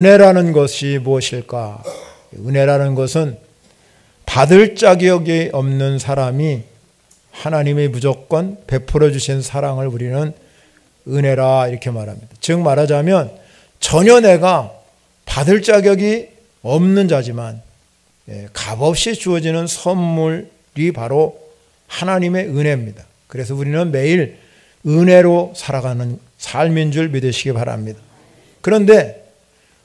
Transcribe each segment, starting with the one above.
은혜라는 것이 무엇일까? 은혜라는 것은 받을 자격이 없는 사람이 하나님이 무조건 베풀어 주신 사랑을 우리는 은혜라 이렇게 말합니다. 즉 말하자면 전혀 내가 받을 자격이 없는 자지만 값없이 주어지는 선물이 바로 하나님의 은혜입니다. 그래서 우리는 매일 은혜로 살아가는 삶인 줄 믿으시기 바랍니다. 그런데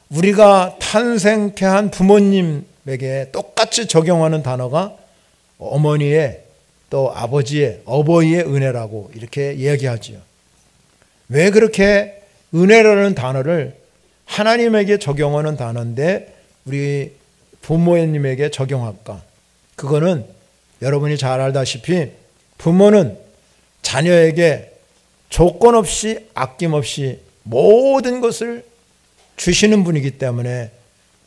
우리가 탄생케 한 부모님에게 똑같이 적용하는 단어가 어머니의 또 아버지의 어버이의 은혜라고 이렇게 얘기하지요. 왜 그렇게 은혜라는 단어를 하나님에게 적용하는 단어인데 우리 부모님에게 적용할까? 그거는 여러분이 잘 알다시피 부모는 자녀에게 조건 없이 아낌없이 모든 것을 주시는 분이기 때문에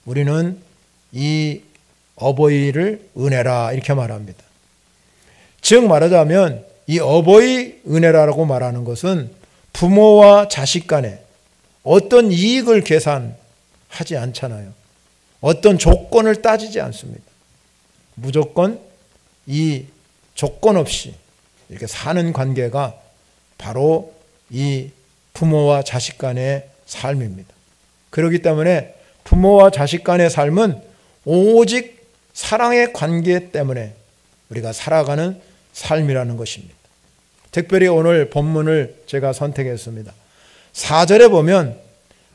우리는 이 어버이를 은혜라 이렇게 말합니다. 즉 말하자면 이 어버이 은혜라고 말하는 것은 부모와 자식 간에 어떤 이익을 계산하지 않잖아요. 어떤 조건을 따지지 않습니다. 무조건 이 조건 없이 이렇게 사는 관계가 바로 이 부모와 자식 간의 삶입니다. 그렇기 때문에 부모와 자식 간의 삶은 오직 사랑의 관계 때문에 우리가 살아가는 삶이라는 것입니다. 특별히 오늘 본문을 제가 선택했습니다. 4절에 보면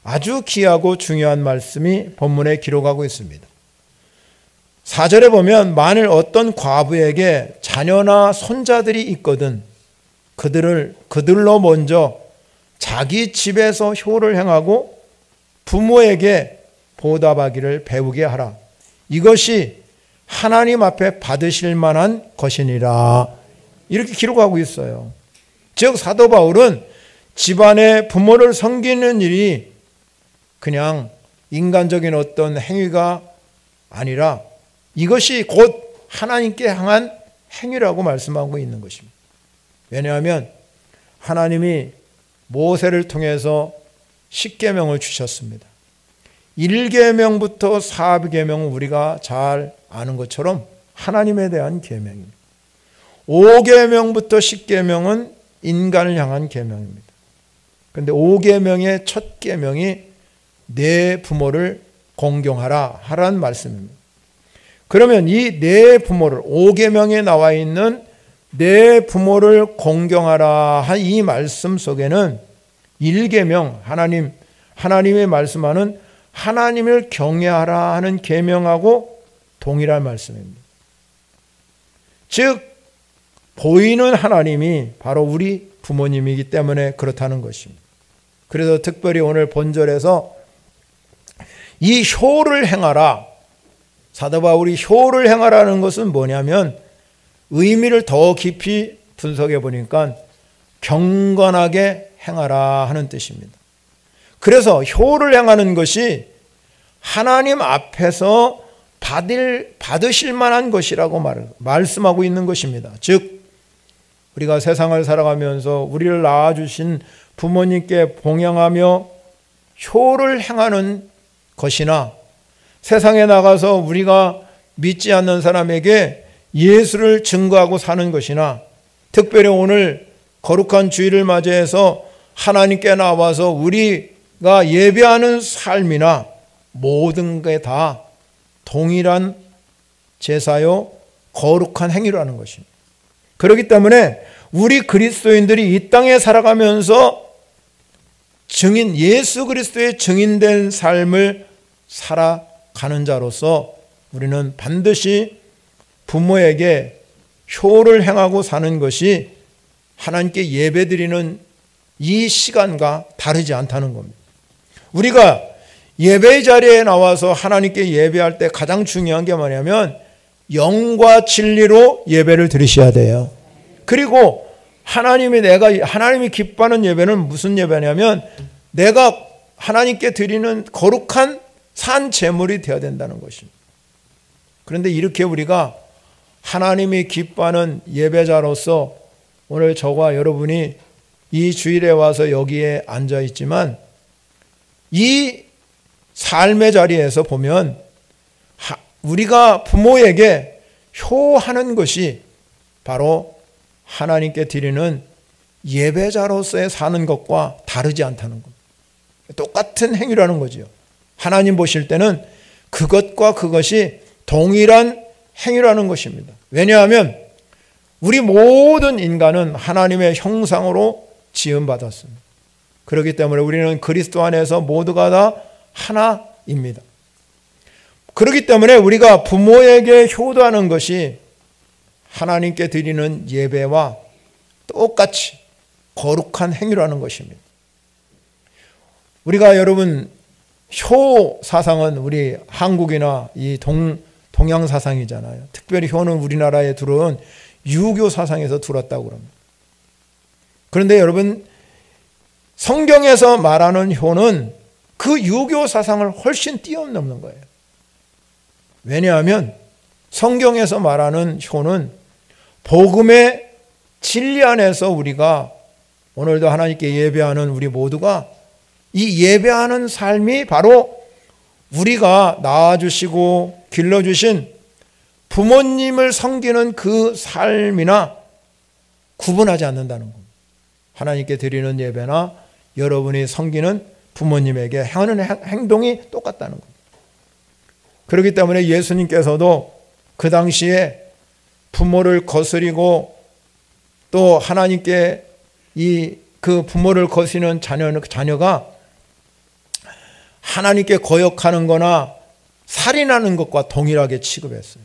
아주 귀하고 중요한 말씀이 본문에 기록하고 있습니다. 4절에 보면 만일 어떤 과부에게 자녀나 손자들이 있거든 그들로 먼저 자기 집에서 효를 행하고 부모에게 보답하기를 배우게 하라. 이것이 하나님 앞에 받으실 만한 것이니라. 이렇게 기록하고 있어요. 즉 사도 바울은 집안의 부모를 섬기는 일이 그냥 인간적인 어떤 행위가 아니라 이것이 곧 하나님께 향한 행위라고 말씀하고 있는 것입니다. 왜냐하면 하나님이 모세를 통해서 10계명을 주셨습니다. 1계명부터 4계명은 우리가 잘 아는 것처럼 하나님에 대한 계명입니다. 5계명부터 10계명은 인간을 향한 계명입니다. 그런데 5계명의 첫 계명이 내 부모를 공경하라 하라는 말씀입니다. 그러면 이 내 부모를 5계명에 나와 있는 내 부모를 공경하라 한 이 말씀 속에는 1계명 하나님의 말씀하는 하나님을 경외하라 하는 계명하고 동일한 말씀입니다. 즉 보이는 하나님이 바로 우리 부모님이기 때문에 그렇다는 것입니다. 그래서 특별히 오늘 본절에서 이 효를 행하라, 사도 바울이 효를 행하라는 것은 뭐냐면 의미를 더 깊이 분석해 보니까 경건하게 행하라 하는 뜻입니다. 그래서 효를 행하는 것이 하나님 앞에서 받으실 만한 것이라고 말씀하고 있는 것입니다. 즉 우리가 세상을 살아가면서 우리를 낳아주신 부모님께 봉양하며 효를 행하는 것이나 세상에 나가서 우리가 믿지 않는 사람에게 예수를 증거하고 사는 것이나 특별히 오늘 거룩한 주일을 맞이해서 하나님께 나와서 우리가 예배하는 삶이나 모든 게 다 동일한 제사요 거룩한 행위라는 것입니다. 그렇기 때문에 우리 그리스도인들이 이 땅에 살아가면서 예수 그리스도의 증인된 삶을 살아가는 자로서 우리는 반드시 부모에게 효를 행하고 사는 것이 하나님께 예배드리는 이 시간과 다르지 않다는 겁니다. 우리가 예배의 자리에 나와서 하나님께 예배할 때 가장 중요한 게 뭐냐면 영과 진리로 예배를 드리셔야 돼요. 그리고 하나님이 기뻐하는 예배는 무슨 예배냐면 내가 하나님께 드리는 거룩한 산 제물이 되어야 된다는 것입니다. 그런데 이렇게 우리가 하나님이 기뻐하는 예배자로서 오늘 저와 여러분이 이 주일에 와서 여기에 앉아 있지만 이 삶의 자리에서 보면 우리가 부모에게 효하는 것이 바로 하나님께 드리는 예배자로서의 사는 것과 다르지 않다는 것. 똑같은 행위라는 거죠. 하나님 보실 때는 그것과 그것이 동일한 행위라는 것입니다. 왜냐하면 우리 모든 인간은 하나님의 형상으로 지음받았습니다. 그렇기 때문에 우리는 그리스도 안에서 모두가 다 하나입니다. 그렇기 때문에 우리가 부모에게 효도하는 것이 하나님께 드리는 예배와 똑같이 거룩한 행위라는 것입니다. 우리가 여러분 효 사상은 우리 한국이나 이 동양 사상이잖아요. 특별히 효는 우리나라에 들어온 유교 사상에서 들었다고 합니다. 그런데 여러분 성경에서 말하는 효는 그 유교 사상을 훨씬 뛰어넘는 거예요. 왜냐하면 성경에서 말하는 효는 복음의 진리 안에서 우리가 오늘도 하나님께 예배하는 우리 모두가 이 예배하는 삶이 바로 우리가 낳아주시고 길러주신 부모님을 섬기는 그 삶이나 구분하지 않는다는 겁니다. 하나님께 드리는 예배나 여러분이 섬기는 부모님에게 하는 행동이 똑같다는 겁니다. 그렇기 때문에 예수님께서도 그 당시에 부모를 거스리고 또 하나님께 그 부모를 거스리는 자녀가 하나님께 거역하는 거나 살인하는 것과 동일하게 취급했어요.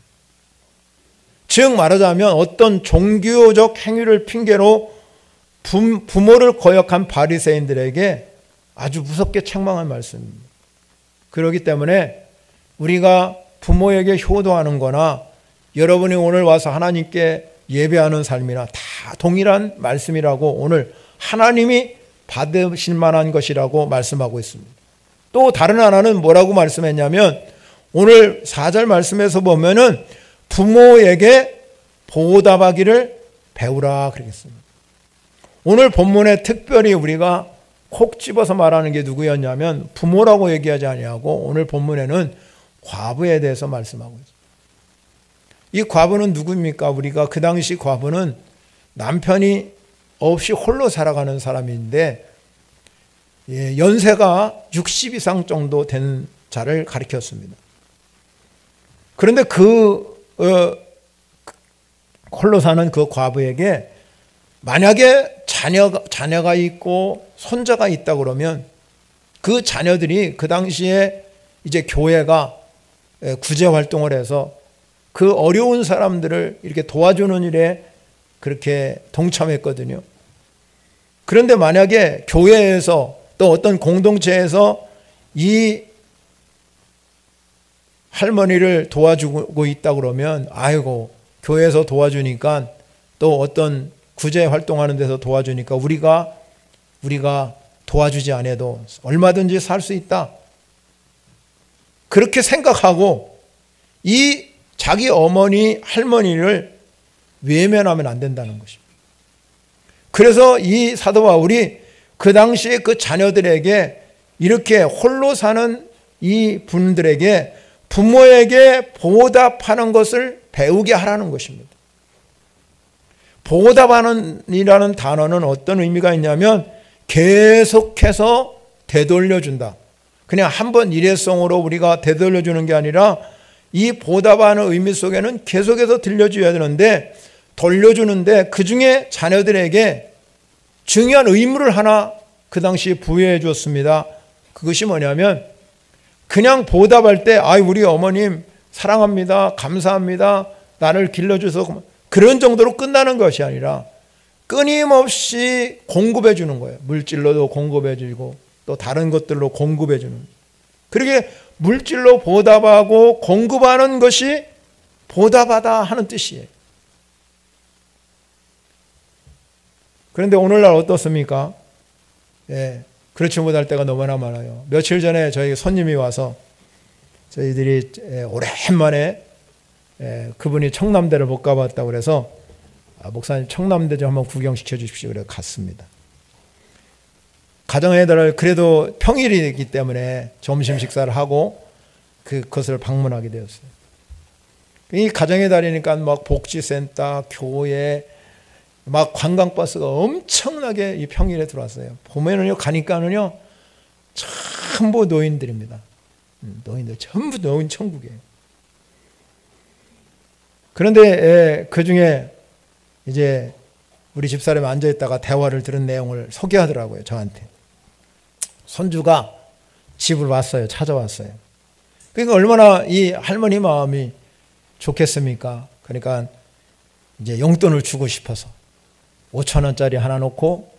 즉 말하자면 어떤 종교적 행위를 핑계로 부모를 거역한 바리새인들에게 아주 무섭게 책망한 말씀입니다. 그렇기 때문에 우리가 부모에게 효도하는 거나 여러분이 오늘 와서 하나님께 예배하는 삶이나 다 동일한 말씀이라고 오늘 하나님이 받으실 만한 것이라고 말씀하고 있습니다. 또 다른 하나는 뭐라고 말씀했냐면 오늘 4절 말씀에서 보면은 부모에게 보답하기를 배우라 그러겠습니다. 오늘 본문에 특별히 우리가 콕 집어서 말하는 게 누구였냐면 부모라고 얘기하지 아니하고 오늘 본문에는 과부에 대해서 말씀하고 있습니다. 이 과부는 누구입니까? 우리가 그 당시 과부는 남편이 없이 홀로 살아가는 사람인데 연세가 60 이상 정도 된 자를 가리켰습니다. 그런데 홀로 사는 그 과부에게 만약에 자녀가 있고 손자가 있다 그러면 그 자녀들이 그 당시에 이제 교회가 구제 활동을 해서 그 어려운 사람들을 이렇게 도와주는 일에 그렇게 동참했거든요. 그런데 만약에 교회에서 또 어떤 공동체에서 이 할머니를 도와주고 있다 그러면 아이고 교회에서 도와주니까 또 어떤 구제 활동하는 데서 도와주니까 우리가 도와주지 않아도 얼마든지 살 수 있다. 그렇게 생각하고 이 자기 어머니 할머니를 외면하면 안 된다는 것입니다. 그래서 이 사도 바울이 그 당시에 그 자녀들에게 이렇게 홀로 사는 이 분들에게 부모에게 보답하는 것을 배우게 하라는 것입니다. 보답하는 이라는 단어는 어떤 의미가 있냐면 계속해서 되돌려준다. 그냥 한번 일회성으로 우리가 되돌려주는 게 아니라 이 보답하는 의미 속에는 계속해서 들려줘야 되는데 돌려주는데 그 중에 자녀들에게 중요한 의무를 하나 그 당시 부여해 주었습니다. 그것이 뭐냐면 그냥 보답할 때 우리 어머님 사랑합니다. 감사합니다. 나를 길러줘서 그런 정도로 끝나는 것이 아니라 끊임없이 공급해 주는 거예요. 물질로도 공급해 주고 또 다른 것들로 공급해 주는. 그렇게 물질로 보답하고 공급하는 것이 보답하다 하는 뜻이에요. 그런데 오늘날 어떻습니까? 그렇지 못할 때가 너무나 많아요. 며칠 전에 저희 손님이 와서 저희들이 오랜만에 그분이 청남대를 못 가봤다고 그래서 목사님 청남대 좀 한번 구경시켜 주십시오. 그래서 갔습니다. 가정의 달을 그래도 평일이기 때문에 점심 식사를 하고 그것을 방문하게 되었어요. 이 가정의 달이니까 막 복지센터, 교회, 막 관광버스가 엄청나게 이 평일에 들어왔어요. 보면은요, 가니까는요, 전부 노인들입니다. 노인들, 전부 노인 천국이에요. 그런데 그 중에 이제 우리 집사람이 앉아있다가 대화를 들은 내용을 소개하더라고요, 저한테. 손주가 집을 왔어요. 찾아왔어요. 그러니까 얼마나 이 할머니 마음이 좋겠습니까? 그러니까 이제 용돈을 주고 싶어서 5,000원짜리 하나 놓고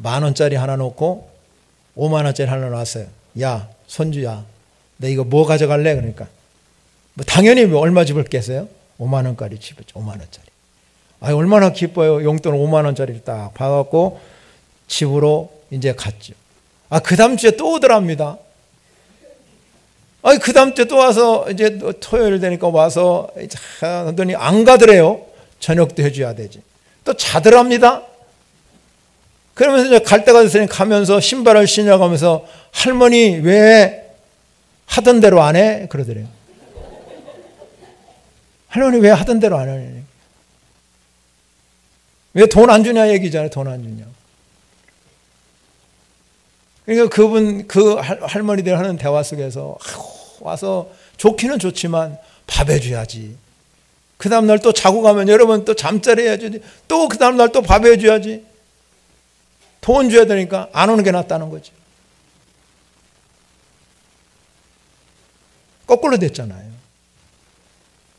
10,000원짜리 하나 놓고 50,000원짜리 하나 놨어요. 야, 손주야, 너 이거 뭐 가져갈래? 그러니까 뭐 당연히 뭐 얼마 집을겠어요? 50,000원짜리 집었죠. 50,000원짜리. 아, 얼마나 기뻐요. 용돈 50,000원짜리를 딱 받았고 집으로 이제 갔죠. 아, 그 다음 주에 또 오더랍니다. 아, 그 다음 주에 또 와서 이제 토요일 되니까 와서 하더니 안 가더래요. 저녁도 해줘야 되지. 또 자더랍니다. 그러면서 이제 갈 때가 됐으니 가면서 신발을 신어가면서 할머니 왜 하던 대로 안 해? 그러더래요. 할머니 왜 하던 대로 안 해? 왜 돈 안 주냐 얘기잖아요. 돈 안 주냐. 그러니까 그 할머니들 하는 대화 속에서 와서 좋기는 좋지만 밥 해줘야지. 그 다음날 또 자고 가면 여러분 또 잠자리 해야지. 또 그 다음날 또 밥 해줘야지. 돈 줘야 되니까 안 오는 게 낫다는 거지. 거꾸로 됐잖아요.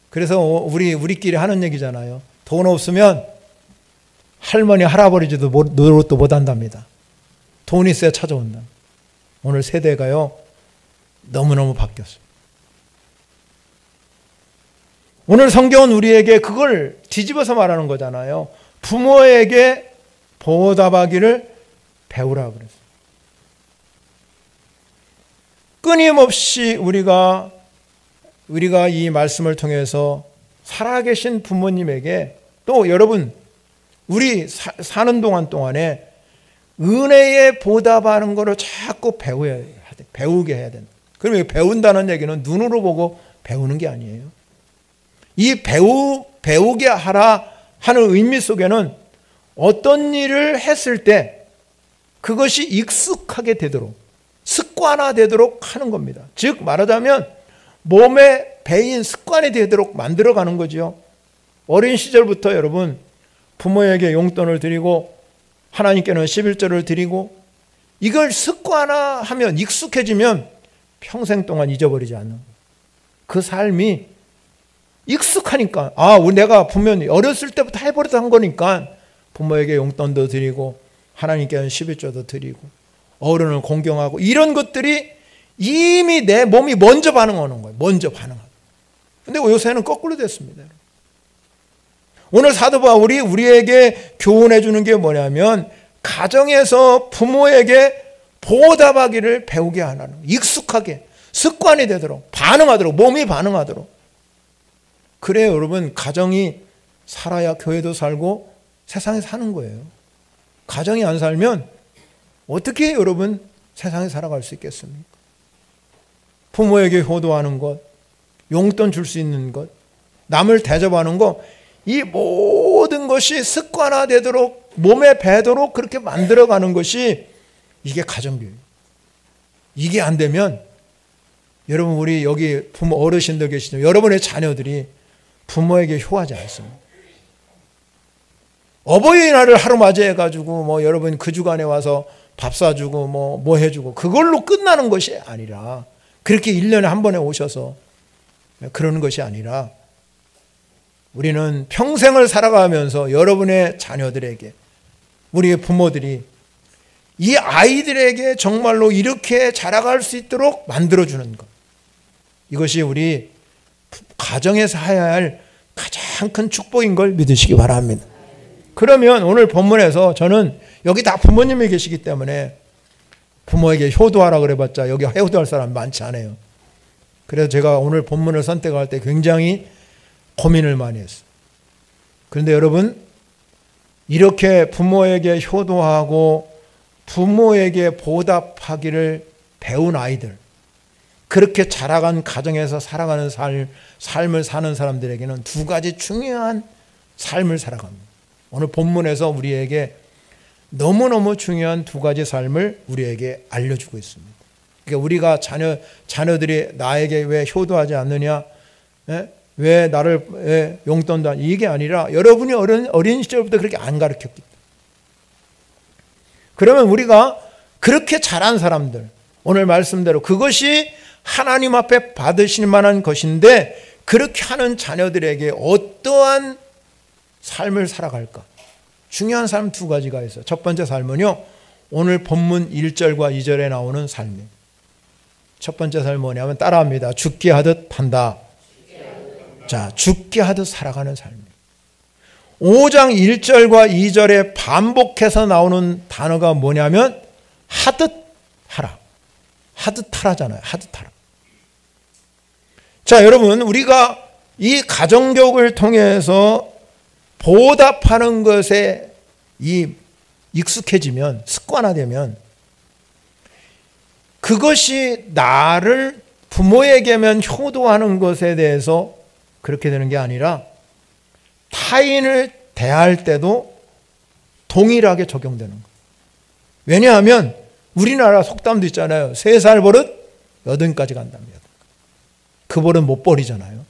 그래서 우리끼리 하는 얘기잖아요. 돈 없으면 할머니 할아버지도 노릇도 못 한답니다. 돈이 있어야 찾아온다. 오늘 세대가요, 너무너무 바뀌었어요. 오늘 성경은 우리에게 그걸 뒤집어서 말하는 거잖아요. 부모에게 보답하기를 배우라 그랬어요. 끊임없이 우리가 이 말씀을 통해서 살아계신 부모님에게 또 여러분, 우리 사는 동안에 은혜에 보답하는 것을 자꾸 배우게 해야 된다. 그러면 배운다는 얘기는 눈으로 보고 배우는 게 아니에요. 이 배우게 하라 하는 의미 속에는 어떤 일을 했을 때 그것이 익숙하게 되도록, 습관화되도록 하는 겁니다. 즉 말하자면 몸에 배인 습관이 되도록 만들어가는 거죠. 어린 시절부터 여러분 부모에게 용돈을 드리고 하나님께는 11조를 드리고 이걸 습관화하면 익숙해지면 평생 동안 잊어버리지 않는 거예요. 그 삶이 익숙하니까 내가 분명히 어렸을 때부터 해버렸던 거니까 부모에게 용돈도 드리고 하나님께는 11조도 드리고 어른을 공경하고 이런 것들이 이미 내 몸이 먼저 반응하는 거예요. 먼저 반응하고. 근데 요새는 거꾸로 됐습니다. 오늘 사도 바울이 우리에게 교훈해 주는 게 뭐냐면 가정에서 부모에게 보답하기를 배우게 하라는, 익숙하게 습관이 되도록 반응하도록, 몸이 반응하도록. 그래야 여러분 가정이 살아야 교회도 살고 세상에 사는 거예요. 가정이 안 살면 어떻게 여러분 세상에 살아갈 수 있겠습니까? 부모에게 효도하는 것, 용돈 줄 수 있는 것, 남을 대접하는 것, 이 모든 것이 습관화되도록 몸에 배도록 그렇게 만들어가는 것이 이게 가정교육. 이게 안 되면 여러분 우리 여기 부모 어르신들 계시죠? 여러분의 자녀들이 부모에게 효하지 않습니다. 어버이날을 하루 맞이해가지고 뭐 여러분 그 주간에 와서 밥 사주고 뭐 해주고 그걸로 끝나는 것이 아니라 그렇게 1년에 한 번에 오셔서 그러는 것이 아니라 우리는 평생을 살아가면서 여러분의 자녀들에게 우리의 부모들이 이 아이들에게 정말로 이렇게 자라갈 수 있도록 만들어주는 것. 이것이 우리 가정에서 해야 할 가장 큰 축복인 걸 믿으시기 바랍니다. 그러면 오늘 본문에서 저는 여기 다 부모님이 계시기 때문에 부모에게 효도하라 그래봤자 여기 효도할 사람 많지 않아요. 그래서 제가 오늘 본문을 선택할 때 굉장히 고민을 많이 했어요. 그런데 여러분 이렇게 부모에게 효도하고 부모에게 보답하기를 배운 아이들, 그렇게 자라간 가정에서 살아가는 삶을 사는 사람들에게는 두 가지 중요한 삶을 살아갑니다. 오늘 본문에서 우리에게 너무너무 중요한 두 가지 삶을 우리에게 알려주고 있습니다. 그러니까 우리가 자녀들이 나에게 왜 효도하지 않느냐, 왜 나를 용돈도 안, 이게 아니라 여러분이 어린 시절부터 그렇게 안 가르쳤기 때문에. 그러면 우리가 그렇게 자란 사람들, 오늘 말씀대로 그것이 하나님 앞에 받으실 만한 것인데, 그렇게 하는 자녀들에게 어떠한 삶을 살아갈까? 중요한 삶 두 가지가 있어요. 첫 번째 삶은요, 오늘 본문 1절과 2절에 나오는 삶이에요. 첫 번째 삶은 뭐냐면 따라합니다. 죽게 하듯 판다. 자, 죽게 하듯 살아가는 삶이에요. 5장 1절과 2절에 반복해서 나오는 단어가 뭐냐면 하듯 하라. 하듯 하라잖아요. 하듯 하라. 자, 여러분, 우리가 이 가정교육을 통해서 보답하는 것에 익숙해지면, 습관화되면, 그것이 나를 부모에게만 효도하는 것에 대해서 그렇게 되는 게 아니라 타인을 대할 때도 동일하게 적용되는 거예요. 왜냐하면 우리나라 속담도 있잖아요. 3살 버릇 80까지 간답니다. 그 버릇 못 버리잖아요.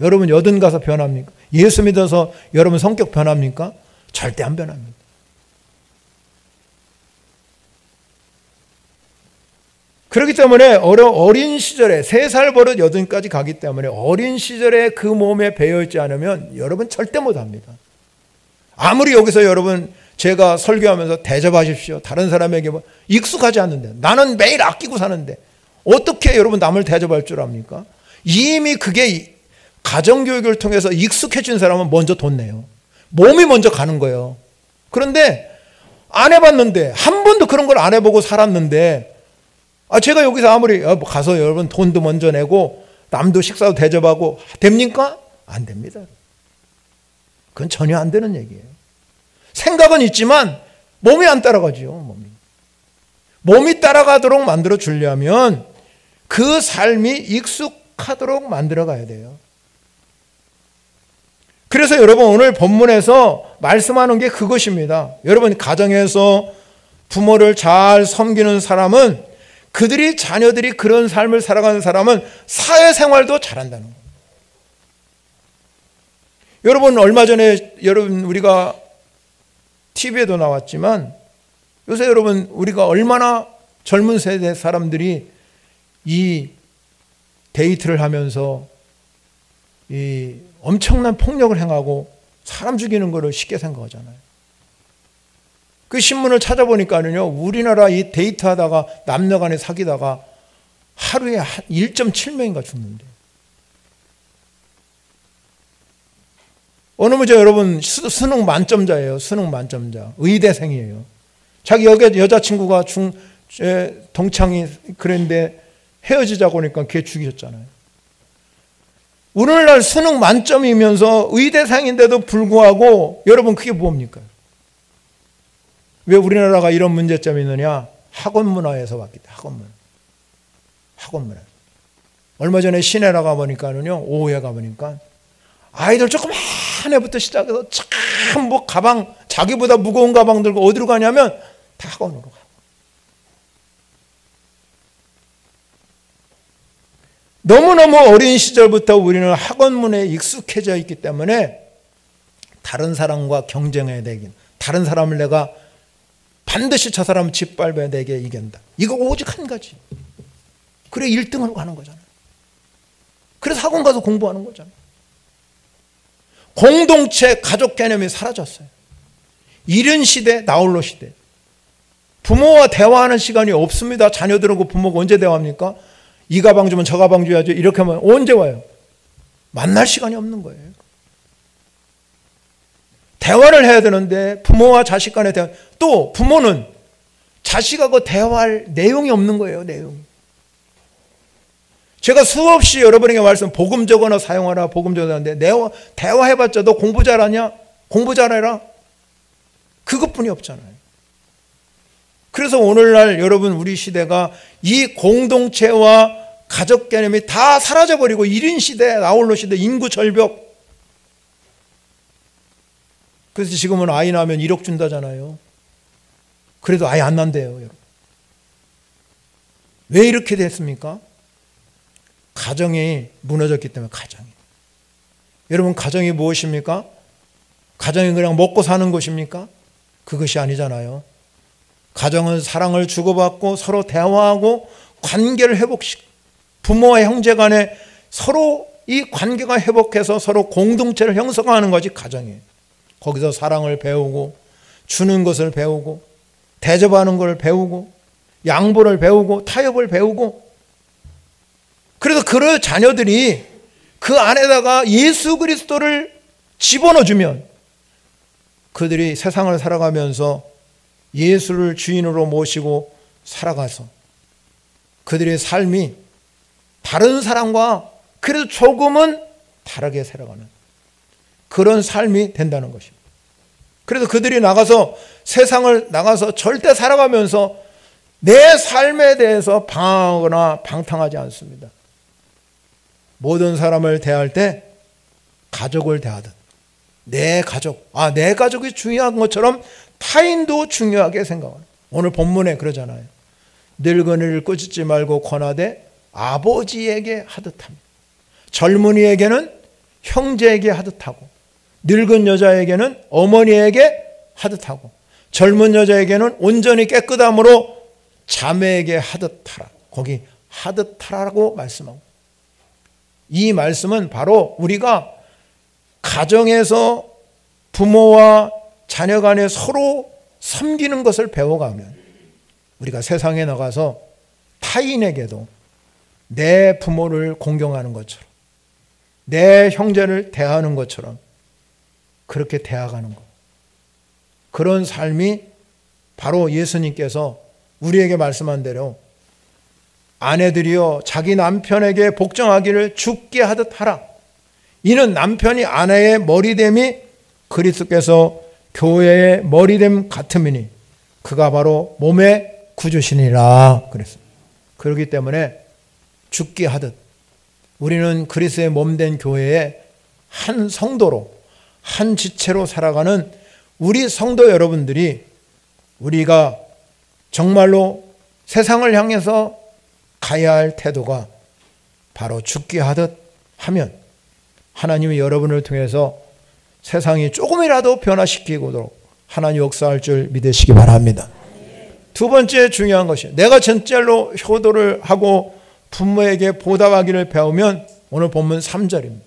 여러분 80 가서 변합니까? 예수 믿어서 여러분 성격 변합니까? 절대 안 변합니다. 그렇기 때문에 어린 시절에 3살 버릇 80까지 가기 때문에 어린 시절에 그 몸에 배어있지 않으면 여러분 절대 못합니다. 아무리 여기서 여러분 제가 설교하면서 대접하십시오. 다른 사람에게 익숙하지 않는데, 나는 매일 아끼고 사는데 어떻게 여러분 남을 대접할 줄 압니까? 이미 그게 가정교육을 통해서 익숙해진 사람은 먼저 돈 내요. 몸이 먼저 가는 거예요. 그런데 안 해봤는데, 한 번도 그런 걸 안 해보고 살았는데, 제가 여기서 아무리 가서 여러분 돈도 먼저 내고 남도 식사도 대접하고 됩니까? 안 됩니다. 그건 전혀 안 되는 얘기예요. 생각은 있지만 몸이 안 따라가죠. 몸이 따라가도록 만들어 주려면 그 삶이 익숙하도록 만들어 가야 돼요. 그래서 여러분 오늘 본문에서 말씀하는 게 그것입니다. 여러분 가정에서 부모를 잘 섬기는 사람은, 자녀들이 그런 삶을 살아가는 사람은 사회생활도 잘한다는 거예요. 여러분 얼마 전에 우리가 TV에도 나왔지만, 요새 여러분 우리가 얼마나 젊은 세대 사람들이 이 데이트를 하면서 이 엄청난 폭력을 행하고 사람 죽이는 거를 쉽게 생각하잖아요. 그 신문을 찾아보니까는요, 우리나라 이 데이트하다가 남녀 간에 사귀다가 하루에 1.7명인가 죽는데. 어느 문제 여러분 수능 만점자예요. 수능 만점자. 의대생이에요. 자기 여자친구가 동창이 그랬는데 헤어지자고 하니까 걔 죽이셨잖아요. 오늘날 수능 만점이면서 의대생인데도 불구하고 여러분 그게 뭡니까? 왜 우리나라가 이런 문제점이 있느냐? 학원 문화에서 왔기 때문에. 학원 문화. 얼마 전에 시내라 가보니까는요, 오후에 가보니까 아이들 조그만 애부터 시작해서 참 가방, 자기보다 무거운 가방 들고 어디로 가냐면 다 학원으로 가. 너무너무 어린 시절부터 우리는 학원문에 익숙해져 있기 때문에 다른 사람과 경쟁해야 되긴, 다른 사람을 내가 반드시 저 사람 짓밟아야 되게 이긴다. 이거 오직 한 가지. 그래 1등으로 가는 거잖아요. 그래서 학원 가서 공부하는 거잖아요. 공동체, 가족 개념이 사라졌어요. 이른 시대, 나홀로 시대. 부모와 대화하는 시간이 없습니다. 자녀들하고 부모가 언제 대화합니까? 이 가방 주면 저 가방 줘야죠. 이렇게 하면 언제 와요? 만날 시간이 없는 거예요. 대화를 해야 되는데 부모와 자식 간의 대화, 또 부모는 자식하고 대화할 내용이 없는 거예요. 내용이. 제가 수없이 여러분에게 복음 적어나 사용하라, 복음 적어라는데 대화해봤자 너 공부 잘하냐? 공부 잘해라. 그것뿐이 없잖아요. 그래서 오늘날 여러분 우리 시대가 이 공동체와 가족 개념이 다 사라져버리고 1인 시대, 아울러 시대, 인구 절벽. 그래서 지금은 아이 낳으면 1억 준다잖아요. 그래도 아이 안 난대요, 여러분. 왜 이렇게 됐습니까? 가정이 무너졌기 때문에. 가정이. 여러분, 가정이 무엇입니까? 가정이 그냥 먹고 사는 것입니까? 그것이 아니잖아요. 가정은 사랑을 주고받고 서로 대화하고 관계를 회복시키고 부모와 형제 간에 서로 이 관계가 회복해서 서로 공동체를 형성하는 것이 가정이에요. 거기서 사랑을 배우고 주는 것을 배우고 대접하는 것을 배우고 양보를 배우고 타협을 배우고, 그래서 그 자녀들이 그 안에다가 예수 그리스도를 집어넣어주면 그들이 세상을 살아가면서 예수를 주인으로 모시고 살아가서 그들의 삶이 다른 사람과 그래도 조금은 다르게 살아가는 그런 삶이 된다는 것입니다. 그래서 그들이 나가서 세상을 나가서 절대 살아가면서 내 삶에 대해서 방황하거나 방탕하지 않습니다. 모든 사람을 대할 때 가족을 대하듯 내 가족, 내 가족이 중요한 것처럼 타인도 중요하게 생각하는. 오늘 본문에 그러잖아요. 늙은이를 꾸짖지 말고 권하되 아버지에게 하듯합니다. 젊은이에게는 형제에게 하듯하고 늙은 여자에게는 어머니에게 하듯하고 젊은 여자에게는 온전히 깨끗함으로 자매에게 하듯하라. 거기 하듯하라고 말씀하고, 이 말씀은 바로 우리가 가정에서 부모와 자녀 간에 서로 섬기는 것을 배워가면 우리가 세상에 나가서 타인에게도 내 부모를 공경하는 것처럼 내 형제를 대하는 것처럼 그렇게 대하가는 것. 그런 삶이 바로 예수님께서 우리에게 말씀한 대로 아내들이여 자기 남편에게 복종하기를 죽게 하듯 하라. 이는 남편이 아내의 머리됨이 그리스도께서 교회의 머리됨 같음이니 그가 바로 몸의 구주시니라 그랬습니다. 그렇기 때문에 죽게 하듯 우리는 그리스도의 몸된 교회의 한 성도로 한 지체로 살아가는 우리 성도 여러분들이 우리가 정말로 세상을 향해서 가야 할 태도가 바로 죽게 하듯 하면 하나님이 여러분을 통해서 세상이 조금이라도 변화시키도록 하나님 역사할 줄 믿으시기 바랍니다. 두 번째 중요한 것이 내가 진짜로 효도를 하고 부모에게 보답하기를 배우면 오늘 본문 3절입니다.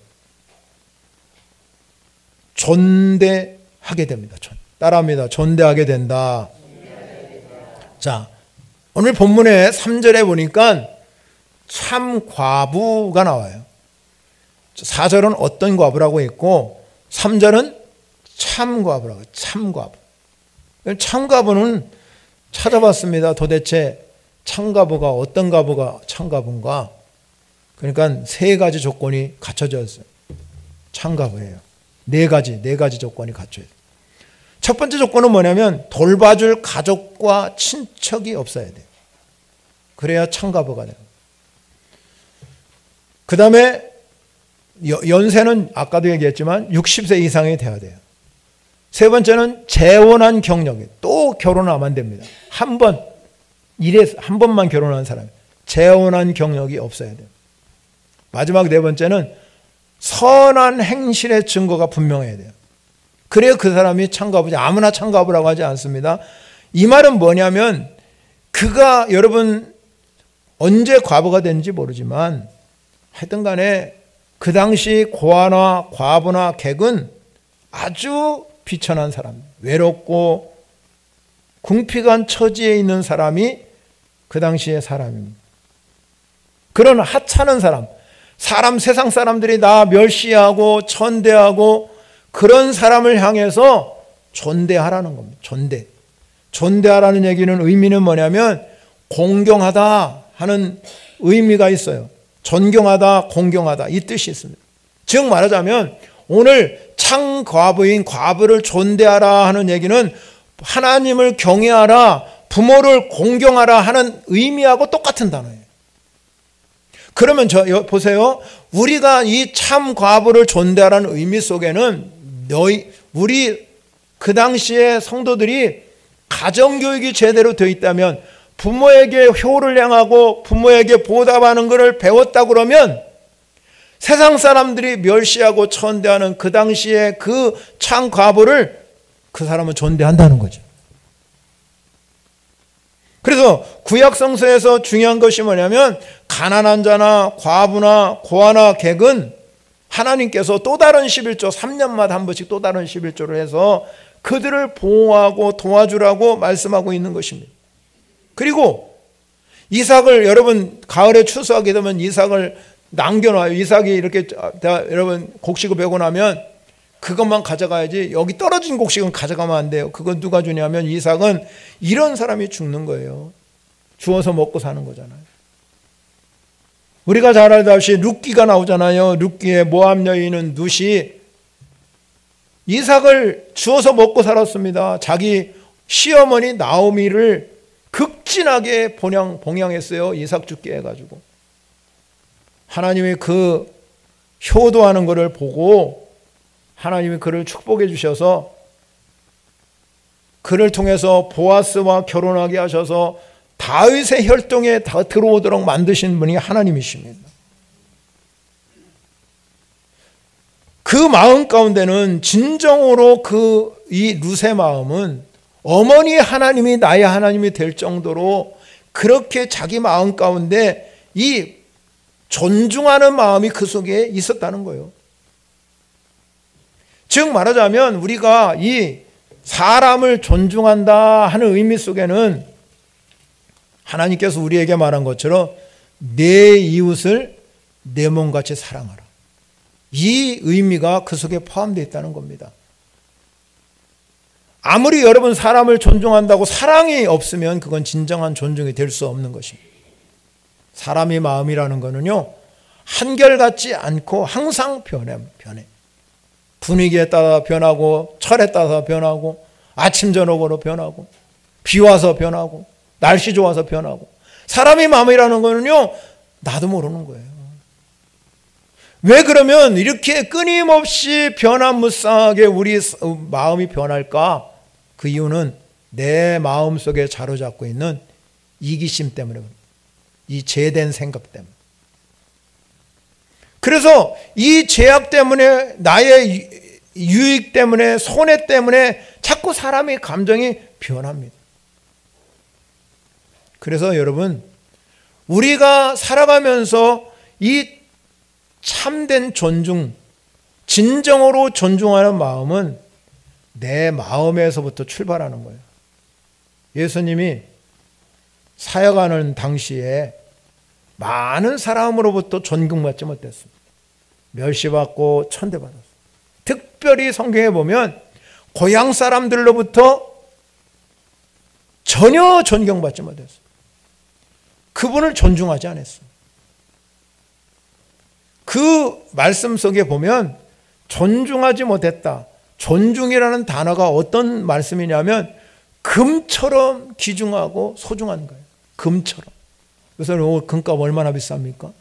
존대하게 됩니다. 따라합니다. 존대하게 된다. 자, 오늘 본문의 3절에 보니까 참 과부가 나와요. 4절은 어떤 과부라고 했고 3절은 참 과부라고 해요. 참 과부. 참 과부는 찾아봤습니다. 도대체 참 과부가 어떤 과부가 참 과부인가? 그러니까 세 가지 조건이 갖춰져 있어요. 참 과부예요. 네 가지 조건이 갖춰져 있어요. 첫 번째 조건은 뭐냐면 돌봐줄 가족과 친척이 없어야 돼요. 그래야 참 과부가 돼요. 그 다음에 연세는 아까도 얘기했지만 60세 이상이 돼야 돼요. 세 번째는 재혼한 경력이, 또 결혼하면 안 됩니다. 한 번만 결혼한 사람이 재혼한 경력이 없어야 돼요. 마지막 네 번째는 선한 행실의 증거가 분명해야 돼요. 그래야 그 사람이 참가부지. 아무나 참가부라고 하지 않습니다. 이 말은 뭐냐면 그가 여러분 언제 과부가 된지 모르지만 하여튼 간에 그 당시 고아나 과부나 객은 아주 비천한 사람, 외롭고 궁핍한 처지에 있는 사람이 그 당시의 사람입니다. 그런 하찮은 사람, 세상 사람들이 다 멸시하고 천대하고 그런 사람을 향해서 존대하라는 겁니다. 존대하라는 얘기는 의미는 뭐냐면 공경하다 하는 의미가 있어요. 존경하다, 공경하다 이 뜻이 있습니다. 즉 말하자면 오늘 참 과부인 과부를 존대하라 하는 얘기는 하나님을 경외하라, 부모를 공경하라 하는 의미하고 똑같은 단어예요. 그러면 보세요. 우리가 이 참 과부를 존대하라는 의미 속에는 우리 그 당시에 성도들이 가정교육이 제대로 되어 있다면, 부모에게 효를 행하고 부모에게 보답하는 것을 배웠다 그러면 세상 사람들이 멸시하고 천대하는 그 당시에 그 참 과부를 그 사람은 존대한다는 거죠. 그래서 구약 성서에서 중요한 것이 뭐냐면, 가난한 자나 과부나 고아나 객은 하나님께서 또 다른 11조, 3년마다 한 번씩 또 다른 11조를 해서 그들을 보호하고 도와주라고 말씀하고 있는 것입니다. 그리고 이삭을, 여러분 가을에 추수하게 되면 이삭을 남겨놔요. 이삭이 이렇게 여러분 곡식을 베고 나면 그것만 가져가야지, 여기 떨어진 곡식은 가져가면 안 돼요. 그건 누가 주냐면 이삭은 이런 사람이 죽는 거예요. 주워서 먹고 사는 거잖아요. 우리가 잘 알다시피 룻기가 나오잖아요. 룻기의 모압 여인은 룻이 이삭을 주워서 먹고 살았습니다. 자기 시어머니 나오미를 극진하게 봉양했어요. 이삭 죽게 해가지고. 하나님이 그 효도하는 것을 보고 하나님이 그를 축복해 주셔서 그를 통해서 보아스와 결혼하게 하셔서 다윗의 혈통에 다 들어오도록 만드신 분이 하나님이십니다. 그 마음 가운데는 진정으로 이 룻의 마음은 어머니 하나님이 나의 하나님이 될 정도로 그렇게 자기 마음 가운데 이 존중하는 마음이 그 속에 있었다는 거예요. 즉 말하자면 우리가 이 사람을 존중한다 하는 의미 속에는 하나님께서 우리에게 말한 것처럼 내 이웃을 내 몸같이 사랑하라. 이 의미가 그 속에 포함되어 있다는 겁니다. 아무리 여러분 사람을 존중한다고 사랑이 없으면 그건 진정한 존중이 될 수 없는 것입니다. 사람의 마음이라는 거는요, 한결같지 않고 항상 변해. 분위기에 따라 변하고, 철에 따라 변하고, 아침 저녁으로 변하고, 비 와서 변하고, 날씨 좋아서 변하고. 사람의 마음이라는 거는요, 나도 모르는 거예요. 왜 그러면 이렇게 끊임없이 변화무쌍하게 우리 마음이 변할까? 그 이유는 내 마음속에 자로잡고 있는 이기심 때문에, 이 죄된 생각 때문에. 그래서 이 죄악 때문에, 나의 유익 때문에, 손해 때문에 자꾸 사람의 감정이 변합니다. 그래서 여러분, 우리가 살아가면서 이 참된 존중, 진정으로 존중하는 마음은 내 마음에서부터 출발하는 거예요. 예수님이 사역하는 당시에 많은 사람으로부터 존경받지 못했습니다. 멸시받고 천대받았어요. 특별히 성경에 보면 고향 사람들로부터 전혀 존경받지 못했어요. 그분을 존중하지 않았어요. 그 말씀 속에 보면 존중하지 못했다. 존중이라는 단어가 어떤 말씀이냐면 금처럼 귀중하고 소중한 거예요. 금처럼. 그래서 금값 얼마나 비쌉니까?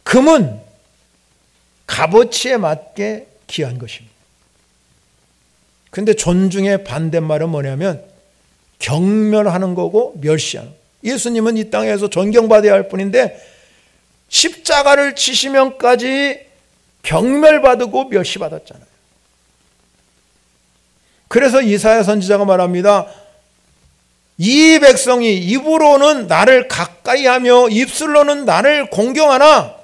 금은 값어치에 맞게 귀한 것입니다. 그런데 존중의 반대말은 뭐냐면 경멸하는 거고 멸시하는 거예요. 예수님은 이 땅에서 존경받아야 할 뿐인데 십자가를 지시면까지 경멸받고 멸시받았잖아요. 그래서 이사야 선지자가 말합니다. 이 백성이 입으로는 나를 가까이하며 입술로는 나를 공경하나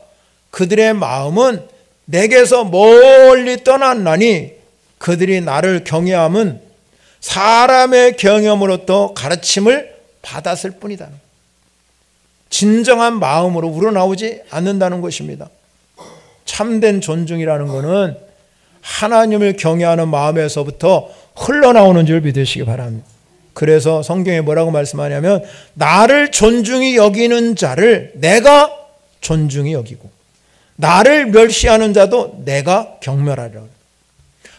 그들의 마음은 내게서 멀리 떠났나니 그들이 나를 경외함은 사람의 경험으로부터 가르침을 받았을 뿐이다. 진정한 마음으로 우러나오지 않는다는 것입니다. 참된 존중이라는 것은 하나님을 경외하는 마음에서부터 흘러나오는 줄 믿으시기 바랍니다. 그래서 성경에 뭐라고 말씀하냐면 나를 존중히 여기는 자를 내가 존중히 여기고 나를 멸시하는 자도 내가 경멸하리라.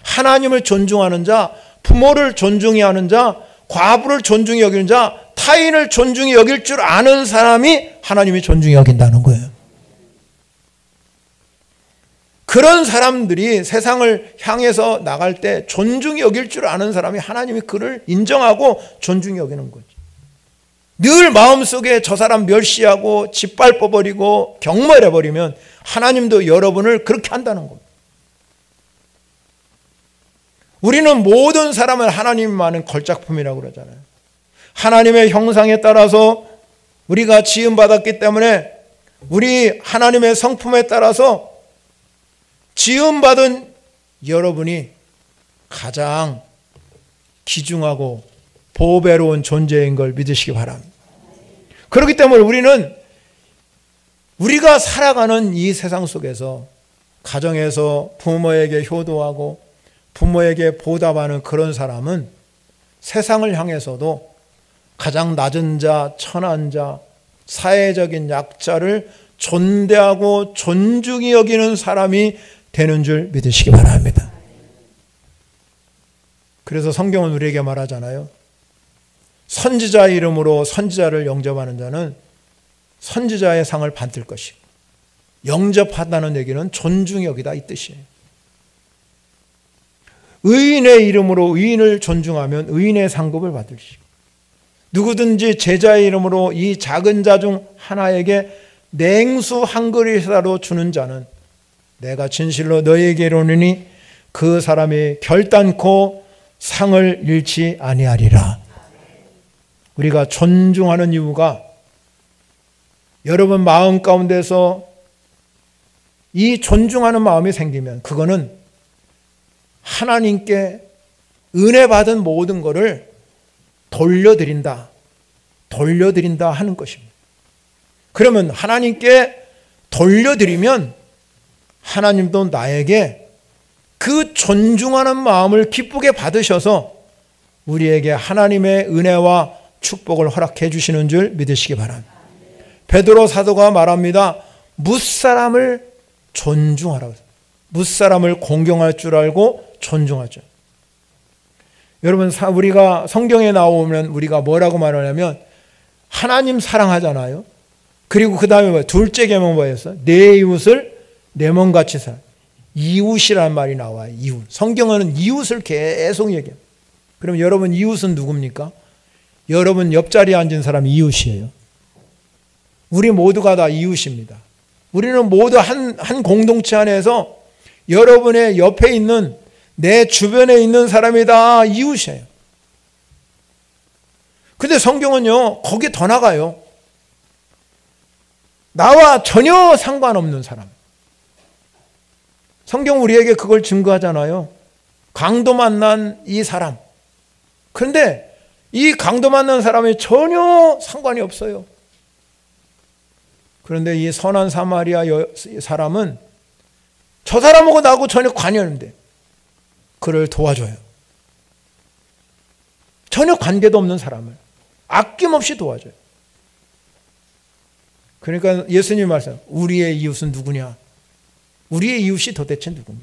하나님을 존중하는 자, 부모를 존중히 하는 자, 과부를 존중히 여기는 자, 타인을 존중히 여길 줄 아는 사람이 하나님이 존중히 여긴다는 거예요. 그런 사람들이 세상을 향해서 나갈 때 존중히 여길 줄 아는 사람이 하나님이 그를 인정하고 존중히 여기는 거죠. 늘 마음속에 저 사람 멸시하고 짓밟아버리고 경멸해버리면 하나님도 여러분을 그렇게 한다는 겁니다. 우리는 모든 사람을 하나님만은 걸작품이라고 그러잖아요. 하나님의 형상에 따라서 우리가 지음받았기 때문에 우리 하나님의 성품에 따라서 지음받은 여러분이 가장 귀중하고 보배로운 존재인 걸 믿으시기 바랍니다. 그렇기 때문에 우리는 우리가 살아가는 이 세상 속에서 가정에서 부모에게 효도하고 부모에게 보답하는 그런 사람은 세상을 향해서도 가장 낮은 자, 천한 자, 사회적인 약자를 존대하고 존중히 여기는 사람이 되는 줄 믿으시기 바랍니다. 그래서 성경은 우리에게 말하잖아요. 선지자 이름으로 선지자를 영접하는 자는 선지자의 상을 받을 것이고, 영접한다는 얘기는 존중히 여기다 이 뜻이에요. 의인의 이름으로 의인을 존중하면 의인의 상급을 받을 것이고, 누구든지 제자의 이름으로 이 작은 자 중 하나에게 냉수 한 그릇이라도 주는 자는 내가 진실로 너희에게 이르노니 그 사람이 결단코 상을 잃지 아니하리라. 우리가 존중하는 이유가 여러분 마음 가운데서 이 존중하는 마음이 생기면 그거는 하나님께 은혜 받은 모든 것을 돌려드린다 하는 것입니다. 그러면 하나님께 돌려드리면 하나님도 나에게 그 존중하는 마음을 기쁘게 받으셔서 우리에게 하나님의 은혜와 축복을 허락해 주시는 줄 믿으시기 바랍니다. 베드로 사도가 말합니다. 뭇사람을 존중하라고. 뭇사람을 공경할 줄 알고 존중할 줄. 여러분, 우리가 성경에 나오면 우리가 뭐라고 말하냐면 하나님 사랑하잖아요. 그리고 그 다음에 둘째 계명 뭐였어요? 내 이웃을 내 몸같이 살아. 이웃이라는 말이 나와요. 이웃. 성경은 이웃을 계속 얘기해요. 그럼 여러분 이웃은 누굽니까? 여러분 옆자리에 앉은 사람이 이웃이에요. 우리 모두가 다 이웃입니다. 우리는 모두 한 공동체 안에서 여러분의 옆에 있는 내 주변에 있는 사람이 다 이웃이에요. 근데 성경은요, 거기에 더 나가요. 나와 전혀 상관없는 사람. 성경 우리에게 그걸 증거하잖아요. 강도 만난 이 사람. 그런데 이 강도 만난 사람이 전혀 상관이 없어요. 그런데 이 선한 사마리아 사람은 저 사람하고 나하고 전혀 관이 없는데 그를 도와줘요. 전혀 관계도 없는 사람을 아낌없이 도와줘요. 그러니까 예수님이 말씀, 우리의 이웃은 누구냐? 우리의 이웃이 도대체 누구냐?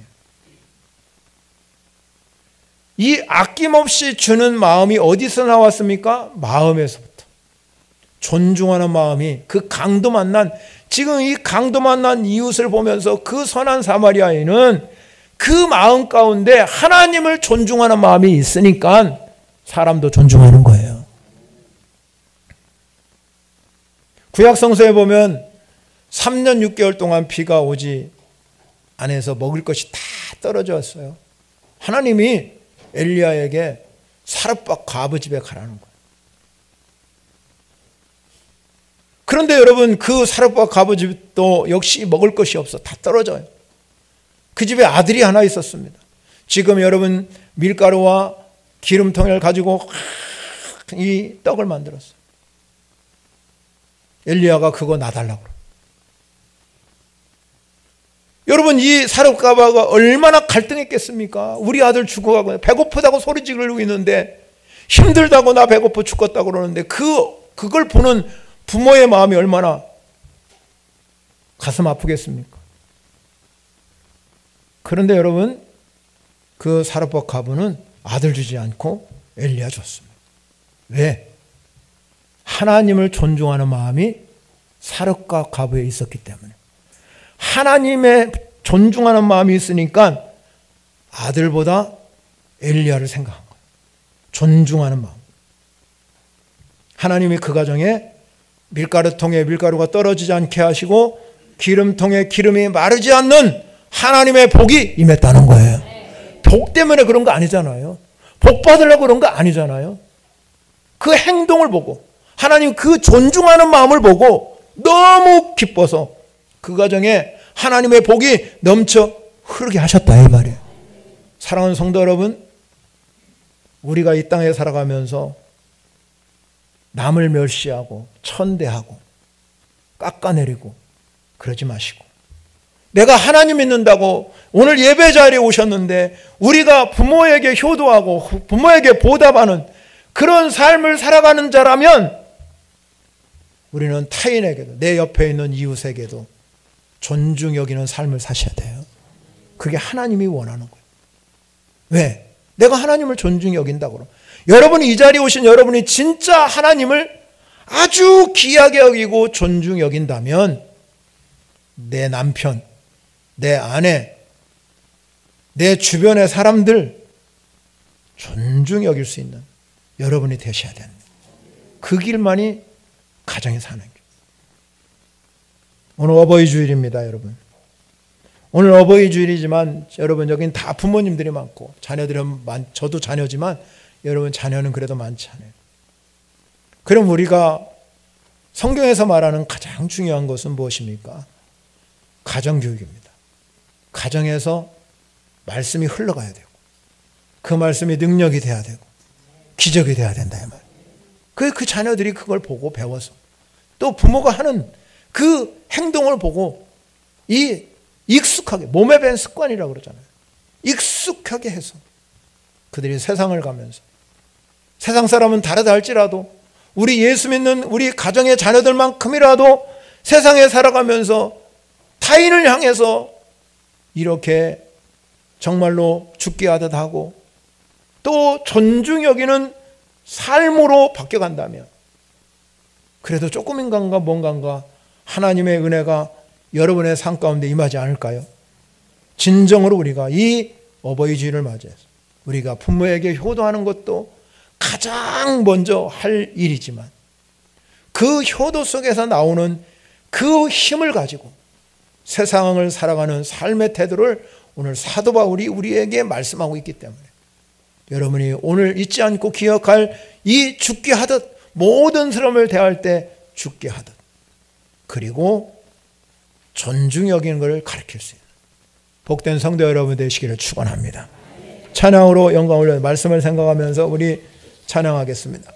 이 아낌없이 주는 마음이 어디서 나왔습니까? 마음에서부터. 존중하는 마음이 그 강도 만난, 지금 이 강도 만난 이웃을 보면서 그 선한 사마리아인은 그 마음 가운데 하나님을 존중하는 마음이 있으니까 사람도 존중하는 거예요. 구약성서에 보면 3년 6개월 동안 비가 오지 않아서 먹을 것이 다 떨어졌어요. 하나님이 엘리야에게 사렙과 과부 집에 가라는 거예요. 그런데 여러분 그 사렙과 과부 집도 역시 먹을 것이 없어. 다 떨어져요. 그 집에 아들이 하나 있었습니다. 지금 여러분 밀가루와 기름통을 가지고 이 떡을 만들었어요. 엘리야가 그거 놔달라고 그래요. 여러분 이 사렙과부가 얼마나 갈등했겠습니까? 우리 아들 죽어가고 배고프다고 소리 지르고 있는데, 힘들다고 나 배고파 죽겠다고 그러는데 그걸 보는 부모의 마음이 얼마나 가슴 아프겠습니까? 그런데 여러분 그 사렙과 과부는 아들 주지 않고 엘리야 줬습니다. 왜? 하나님을 존중하는 마음이 사렙과 가부에 있었기 때문에. 하나님의 존중하는 마음이 있으니까 아들보다 엘리야를 생각한 거예요. 존중하는 마음. 하나님이 그 가정에 밀가루통에 밀가루가 떨어지지 않게 하시고 기름통에 기름이 마르지 않는 하나님의 복이 임했다는 거예요. 복 때문에 그런 거 아니잖아요. 복 받으려고 그런 거 아니잖아요. 그 행동을 보고 하나님 그 존중하는 마음을 보고 너무 기뻐서 그 가정에 하나님의 복이 넘쳐 흐르게 하셨다 이 말이에요. 사랑하는 성도 여러분, 우리가 이 땅에 살아가면서 남을 멸시하고 천대하고 깎아내리고 그러지 마시고, 내가 하나님 믿는다고 오늘 예배 자리에 오셨는데 우리가 부모에게 효도하고 부모에게 보답하는 그런 삶을 살아가는 자라면 우리는 타인에게도 내 옆에 있는 이웃에게도 존중 여기는 삶을 사셔야 돼요. 그게 하나님이 원하는 거예요. 왜? 내가 하나님을 존중 여긴다고 그러면, 여러분이 이 자리에 오신 여러분이 진짜 하나님을 아주 귀하게 여기고 존중 여긴다면 내 남편, 내 아내, 내 주변의 사람들 존중 여길 수 있는 여러분이 되셔야 됩니다. 그 길만이 가정에 사는 길. 오늘 어버이 주일입니다, 여러분. 오늘 어버이 주일이지만 여러분 여긴 다 부모님들이 많고 자녀들은 저도 자녀지만 여러분 자녀는 그래도 많지 않아요. 그럼 우리가 성경에서 말하는 가장 중요한 것은 무엇입니까? 가정교육입니다. 가정에서 말씀이 흘러가야 되고 그 말씀이 능력이 돼야 되고 기적이 돼야 된다 이 말. 그 자녀들이 그걸 보고 배워서 또 부모가 하는 그 행동을 보고 이 익숙하게, 몸에 밴 습관이라고 그러잖아요. 익숙하게 해서 그들이 세상을 가면서 세상 사람은 다르다 할지라도 우리 예수 믿는 우리 가정의 자녀들만큼이라도 세상에 살아가면서 타인을 향해서 이렇게 정말로 죽게 하듯 하고 또 존중 여기는 삶으로 바뀌어간다면 그래도 조금인가 뭔가 하나님의 은혜가 여러분의 삶 가운데 임하지 않을까요? 진정으로 우리가 이 어버이 주일을 맞이해서 우리가 부모에게 효도하는 것도 가장 먼저 할 일이지만 그 효도 속에서 나오는 그 힘을 가지고 세상을 살아가는 삶의 태도를 오늘 사도 바울이 우리에게 말씀하고 있기 때문에 여러분이 오늘 잊지 않고 기억할 이 죽게 하듯 모든 사람을 대할 때 죽게 하듯 그리고 존중 여기는 것을 가르칠 수 있는 복된 성도 여러분 되시기를 축원합니다. 찬양으로 영광 올려 말씀을 생각하면서 우리 찬양하겠습니다.